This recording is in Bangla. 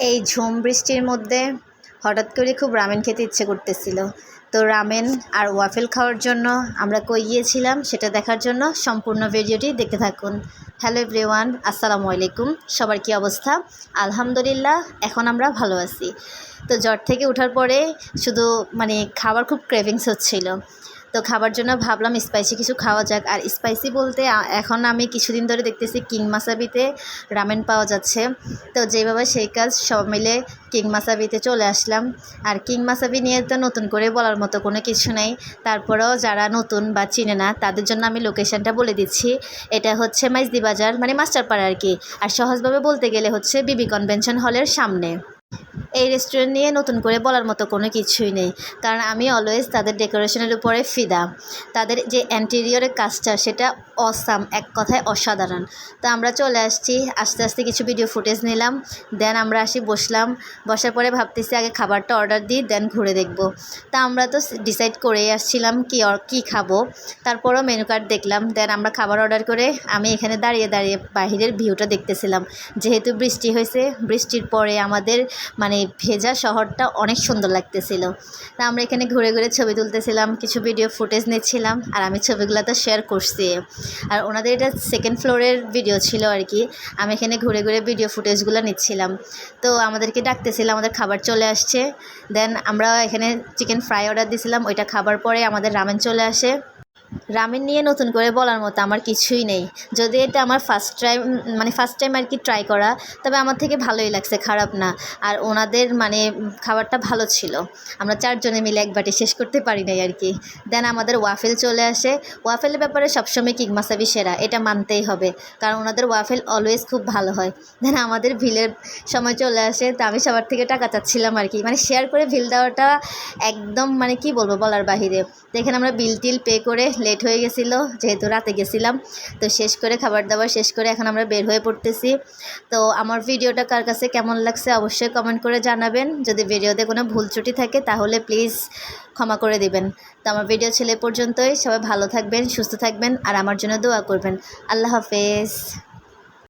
এই ঝুম বৃষ্টির মধ্যে হঠাৎ করে খুব রামেন খেতে ইচ্ছে করতেছিল। তো রামেন আর ওয়াফেল খাওয়ার জন্য আমরা কই গিয়েছিলাম সেটা দেখার জন্য সম্পূর্ণ ভিডিওটি দেখতে থাকুন। হ্যালো এভরিওয়ান, আসসালামু আলাইকুম। সবার কী অবস্থা? আলহামদুলিল্লাহ, এখন আমরা ভালো আছি। তো জ্বর থেকে ওঠার পরে শুধু খাবার খুব ক্রেভিংস হচ্ছিল। তো খাবার জন্য ভাবলাম স্পাইসি কিছু খাওয়া যাক। আর স্পাইসি বলতে এখন আমি কিছুদিন ধরে দেখতেছি কিং মাসাবিতে রামেন পাওয়া যাচ্ছে। তো যেভাবে সেই কাজ, সব মিলে কিং মাসাবিতে চলে আসলাম। আর কিং মাসাবি নিয়ে তো নতুন করে বলার মতো কোনো কিছু নেই। তারপরেও যারা নতুন বা চিনে না তাদের জন্য আমি লোকেশানটা বলে দিচ্ছি। এটা হচ্ছে মাইজদি বাজার, মাস্টারপাড়া আর কি। আর সহজভাবে বলতে গেলে হচ্ছে বিবি কনভেনশন হলের সামনে। এই রেস্টুরেন্ট নিয়ে নতুন করে বলার মতো কোনো কিছুই নেই, কারণ আমি অলওয়েজ তাদের ডেকোরেশনের উপরে ফিদা। তাদের যে অ্যান্টেরিয়রের কাজটা সেটা অসাম, এক কথায় অসাধারণ। তো আমরা চলে আসছি, আস্তে আস্তে কিছু ভিডিও ফুটেজ নিলাম, দেন আমরা বসলাম। বসার পরে ভাবতেছি আগে খাবারটা অর্ডার দিই, দেন ঘুরে দেখব। তা আমরা তো ডিসাইড করেই আসছিলাম কি খাবো। তারপরও মেনু কার্ড দেখলাম, দেন আমরা খাবার অর্ডার করে আমি এখানে দাঁড়িয়ে দাঁড়িয়ে বাহিরের ভিউটা দেখতেছিলাম। যেহেতু বৃষ্টি হয়েছে, বৃষ্টির পরে আমাদের ভেজা শহরটা অনেক সুন্দর লাগতেছিল। তা আমরা এখানে ঘুরে ঘুরে ছবি তুলতেছিলাম, কিছু ভিডিও ফুটেজ নিচ্ছিলাম, আর আমি ছবিগুলো তো শেয়ার করছি। আর ওনাদের এটা সেকেন্ড ফ্লোরের ভিডিও ছিল আর কি। আমি এখানে ঘুরে ঘুরে ভিডিও ফুটেজগুলো নিচ্ছিলাম। তো আমাদেরকে ডাকতেছিলাম, আমাদের খাবার চলে আসছে। দেন আমরা এখানে চিকেন ফ্রাই অর্ডার দিয়েছিলাম, ওইটা খাবার পরে আমাদের রামেন চলে আসে। রামেন নিয়ে নতুন করে বলার মতো আমার কিছুই নেই। যদি এটা আমার ফার্স্ট টাইম আর কি ট্রাই করা, তবে আমার থেকে ভালোই লাগছে, খারাপ না। আর ওনাদের খাবারটা ভালো ছিল। আমরা চারজনে মিলে এক বাটি শেষ করতে পারি নাই আর কি। দেন আমাদের ওয়াফেল চলে আসে। ওয়াফেলের ব্যাপারে সবসময় কিং মাসাবি সেরা, এটা মানতেই হবে, কারণ ওনাদের ওয়াফেল অলওয়েজ খুব ভালো হয়। দেন আমাদের ভিলের সময় চলে আসে। তো আমি সবার থেকে টাকা চাচ্ছিলাম আর কি, শেয়ার করে ভিল দেওয়াটা একদম কি বলবো, বলার বাহিরে। দেখেন আমরা বিল টিল পে করে লেট হয়ে গেছিলো, যেহেতু রাতে গেছিলাম। তো শেষ করে খাবার দাবার শেষ করে এখন আমরা বের হয়ে পড়তেছি। তো আমার ভিডিওটা কার কাছে কেমন লাগছে অবশ্যই কমেন্ট করে জানাবেন। যদি ভিডিওতে কোনো ভুল ত্রুটি থাকে তাহলে প্লিজ ক্ষমা করে দিবেন। তো আমার ভিডিও ছিল এ পর্যন্তই। সবাই ভালো থাকবেন, সুস্থ থাকবেন, আর আমার জন্য দোয়া করবেন। আল্লাহ হাফেজ।